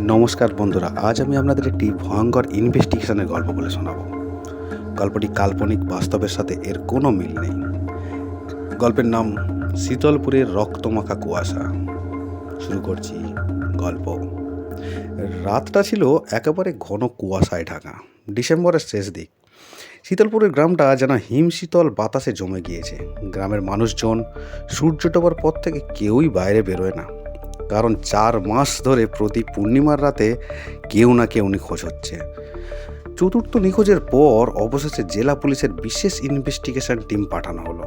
নমস্কার বন্ধুরা, আজ আমি আপনাদের একটি ভয়ঙ্কর ইনভেস্টিগেশনের গল্প বলে শোনাব। গল্পটি কাল্পনিক, বাস্তবের সাথে এর কোনো মিল নেই। গল্পের নাম শীতলপুরের রক্তমাখা কুয়াশা। শুরু করছি গল্প। রাতটা ছিল একেবারে ঘন কুয়াশায় ঢাকা। ডিসেম্বরের শেষ দিক। শীতলপুরের গ্রামটা যেন হিমশীতল বাতাসে জমে গিয়েছে। গ্রামের মানুষজন সূর্য ডোবার পর থেকে কেউই বাইরে বেরোয় না, কারণ 4 মাস ধরে প্রতি পূর্ণিমার রাতে কেউ না কেউ নিখোঁজ হচ্ছে। চতুর্থ নিখোঁজের পর অবশেষে জেলা পুলিশের বিশেষ ইনভেস্টিগেশন টিম পাঠানো হলো।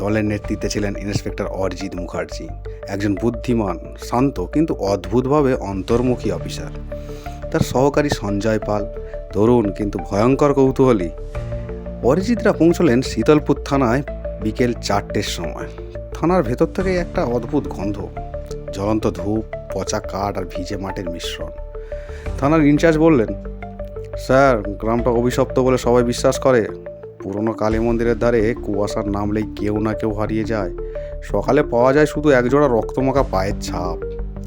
দলের নেতৃত্বে ছিলেন ইন্সপেক্টর অরিজিৎ মুখার্জি, একজন বুদ্ধিমান, শান্ত কিন্তু অদ্ভুতভাবে অন্তর্মুখী অফিসার। তার সহকারী সঞ্জয় পাল, তরুণ কিন্তু ভয়ঙ্কর কৌতূহলী। অরিজিৎরা পৌঁছলেন শীতলপুর থানায় বিকেল 4টের সময়। থানার ভেতর থেকে একটা অদ্ভুত গন্ধ, জ্বলন্ত ধূপ, পচা কাঠ আর ভিজে মাটির মিশ্রণ। থানার ইনচার্জ বললেন, স্যার, গ্রামটা অভিশপ্ত বলে সবাই বিশ্বাস করে। পুরনো কালী মন্দিরের ধারে কুয়াশার নামলেই কেউ না কেউ হারিয়ে যায়। সকালে পাওয়া যায় শুধু একজোড়া রক্তমাখা পায়ের ছাপ,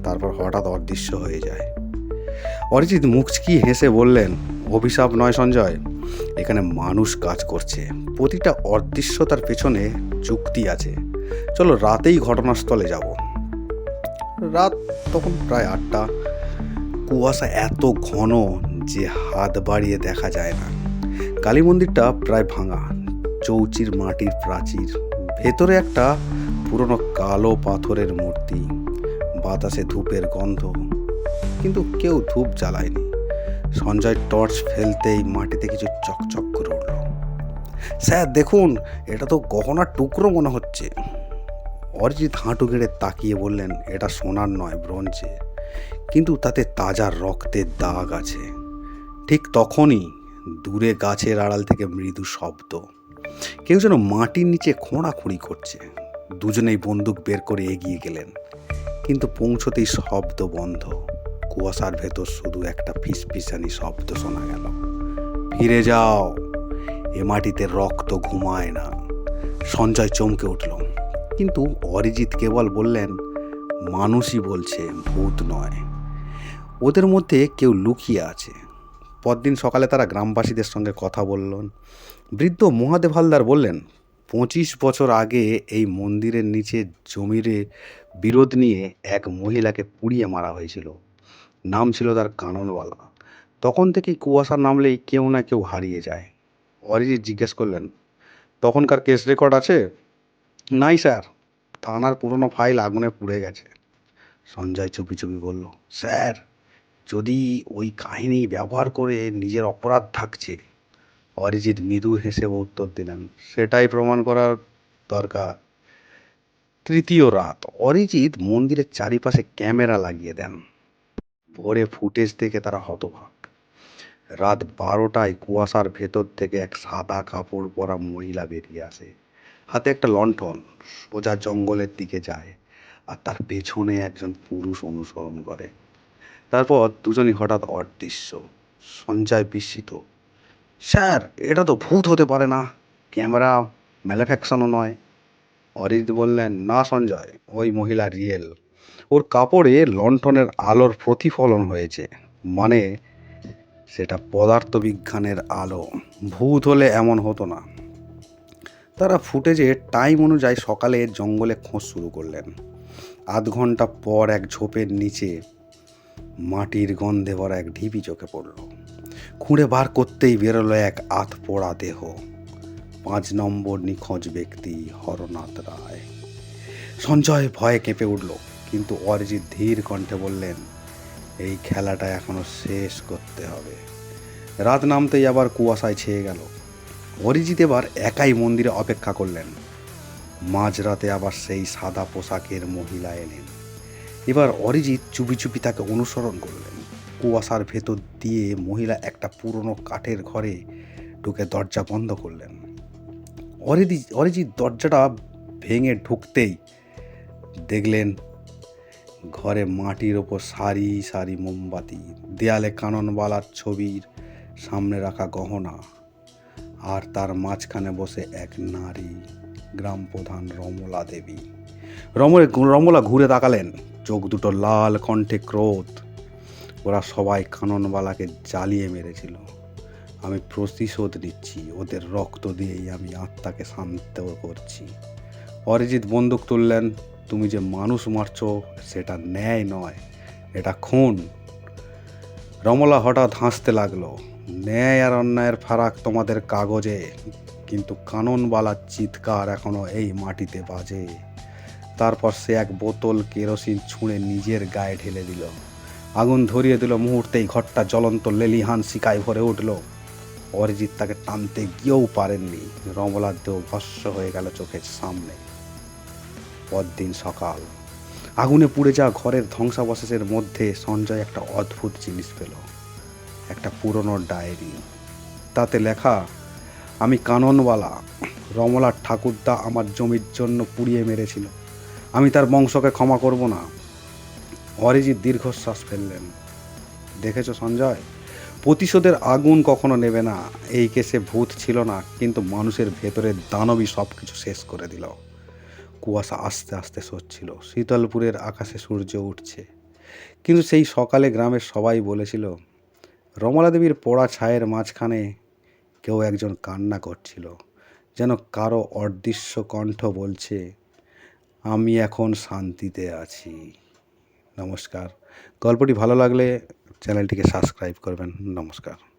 তারপর হঠাৎ অদৃশ্য হয়ে যায়। অরিজিৎ মুচকি হেসে বললেন, অভিশাপ নয় সঞ্জয়, এখানে মানুষ কাজ করছে। প্রতিটা অদৃশ্যতার পেছনে যুক্তি আছে। চলো রাতেই ঘটনাস্থলে যাব। রাত তখন প্রায় 8টা। কুয়াশা এত ঘন যে হাত বাড়িয়ে দেখা যায় না। কালী মন্দিরটা প্রায় ভাঙা, চৌচির মাটির প্রাচীর, ভেতরে একটা পুরনো কালো পাথরের মূর্তি, বাতাসে ধূপের গন্ধ, কিন্তু কেউ ধূপ জ্বালায়নি। সঞ্জয় টর্চ ফেলতেই মাটিতে কিছু চকচক করে উঠল। স্যার দেখুন, এটা তো গহনার টুকরো মনে হচ্ছে। অরিজিৎ হাঁটু গেড়ে তাকিয়ে বললেন, এটা সোনার নয়, ব্রোঞ্জের, কিন্তু তাতে তাজা রক্তের দাগ আছে। ঠিক তখনই দূরে গাছের আড়াল থেকে মৃদু শব্দ, কেউ যেন মাটির নিচে খোঁড়াখুঁড়ি করছে। দুজনেই বন্দুক বের করে এগিয়ে গেলেন, কিন্তু পৌঁছতেই শব্দ বন্ধ। কুয়াশার ভেতর শুধু একটা ফিসফিসানি শব্দ শোনা গেল, ফিরে যাও, এ মাটিতে রক্ত ঘুমায় না। সঞ্জয় চমকে উঠল, কিন্তু অরিজিৎ কেবল বললেন, মানুষই বলছে, ভূত নয়। ওদের মধ্যে কেউ লুকিয়ে আছে। পরদিন সকালে তারা গ্রামবাসীদের সঙ্গে কথা বললেন। বৃদ্ধ মহাদেব হালদার বললেন, 25 বছর আগে এই মন্দিরের নিচে জমিরে বিরোধ নিয়ে এক মহিলাকে পুড়িয়ে মারা হয়েছিল। নাম ছিল তার কাননওয়ালা। তখন থেকেই কুয়াশা নামলেই কেউ না কেউ হারিয়ে যায়। অরিজিৎ জিজ্ঞেস করলেন, তখনকার কেস রেকর্ড আছে? নাই স্যার, থানার পুরনো ফাইল আগুনে পুড়ে গেছে। সঞ্জয় চুপি চুপি বলল, স্যার, যদি ওই কাহিনী ব্যবহার করে নিজের অপরাধ ঢাকছে। অরিজিৎ মৃদু হেসে উত্তর দিলেন, সেটাই প্রমাণ করার দরকার। তৃতীয় রাত। অরিজিৎ মন্দিরের চারিপাশে ক্যামেরা লাগিয়ে দেন। ভোরে ফুটেজ দেখে তারা হতবাক। রাত 12টায় কুয়াশার ভেতর থেকে এক সাদা কাপড় পরা মহিলা বেরিয়ে আসে। হাতে একটা লণ্ঠন, সোজা জঙ্গলের দিকে যায়, আর তার পেছনে একজন পুরুষ অনুসরণ করে। তারপর দুজনই হঠাৎ অদৃশ্য। সঞ্জয় বিস্মিত, স্যার, এটা তো ভূত হতে পারে না, ক্যামেরা ম্যালিফ্যাকশনও নয়। অরিজিৎ বললেন, না সঞ্জয়, ওই মহিলা রিয়েল। ওর কাপড়ে লণ্ঠনের আলোর প্রতিফলন হয়েছে, মানে সেটা পদার্থবিজ্ঞানের আলো। ভূত হলে এমন হতো না। তারা ফুটেজে টাইম অনুযায়ী সকালে জঙ্গলে খোঁজ শুরু করলেন। আধ ঘন্টা পর এক ঝোপের নিচে মাটির গন্ধে ভরা এক ঢিবি চোখে পড়ল। খুঁড়ে বার করতেই বেরোলো এক আধপোড়া দেহ। 5 নম্বর নিখোঁজ ব্যক্তি হরনাথ রায়। সঞ্জয় ভয়ে কেঁপে উঠল, কিন্তু অরিজিৎ ধীর কণ্ঠে বললেন, এই খেলাটা এখনো শেষ করতে হবে। রাত নামতেই আবার কুয়াশায় ছেয়ে গেল। অরিজিৎ এবার একাই মন্দিরে অপেক্ষা করলেন। মাঝরাতে আবার সেই সাদা পোশাকের মহিলা এলেন। এবার অরিজিৎ চুপি চুপি তাকে অনুসরণ করলেন। কুয়াশার ভেতর দিয়ে মহিলা একটা পুরনো কাঠের ঘরে ঢুকে দরজা বন্ধ করলেন। অরিজিৎ দরজাটা ভেঙে ঢুকতেই দেখলেন ঘরে মাটির ওপর সারি সারি মোমবাতি, দেয়ালে কাননওয়ালার ছবির সামনে রাখা গহনা, আর তার মাঝখানে বসে এক নারী, গ্রাম প্রধান রমলা দেবী। রমলা ঘুরে তাকালেন, চোখ দুটো লাল, কণ্ঠে ক্রোধ। ওরা সবাই কাননবালাকে জ্বালিয়ে মেরেছিল। আমি প্রতিশোধ নিচ্ছি, ওদের রক্ত দিয়েই আমি আত্মাকে শান্ত করছি। অরিজিৎ বন্দুক তুললেন। তুমি যে মানুষ মারছো সেটা ন্যায় নয়, এটা খুন। রমলা হঠাৎ হাসতে লাগলো। ন্যায় আর অন্যায়ের ফারাক তোমাদের কাগজে, কিন্তু কাননবালার চিৎকার এখনো এই মাটিতে বাজে। তারপর সে এক বোতল কেরোসিন ছুঁড়ে নিজের গায়ে ঢেলে দিল। আগুন ধরিয়ে দিল মুহূর্তেই। ঘরটা জ্বলন্ত লেলিহান শিকায় ভরে উঠল। অরিজিৎ তাকে টানতে গিয়েও পারেননি। রমলার দেহ ভস্ম হয়ে গেল চোখের সামনে। পরদিন সকাল। আগুনে পুড়ে যাওয়া ঘরের ধ্বংসাবশেষের মধ্যে সঞ্জয় একটা অদ্ভুত জিনিস পেল। একটা পুরনো ডায়েরি। তাতে লেখা, আমি কাননবালা। রমলার ঠাকুরদা আমার জমির জন্য পুড়িয়ে মেরেছিল। আমি তার বংশকে ক্ষমা করব না। অরিজিৎ দীর্ঘশ্বাস ফেললেন। দেখেছো সঞ্জয়, প্রতিশোধের আগুন কখনো নেবে না। এই কেসে ভূত ছিল না, কিন্তু মানুষের ভেতরের দানবই সব কিছু শেষ করে দিল। কুয়াশা আস্তে আস্তে সরছিল। শীতলপুরের আকাশে সূর্য উঠছে। কিন্তু সেই সকালে গ্রামের সবাই বলেছিল, রমলা দেবীর পোড়া ছায়ের মাঝখানে কেউ একজন কান্না করছিল, যেন কারো অদৃশ্য কণ্ঠ বলছে, আমি এখন শান্তিতে আছি। নমস্কার। গল্পটি ভালো লাগলে চ্যানেলটিকে সাবস্ক্রাইব করবেন। নমস্কার।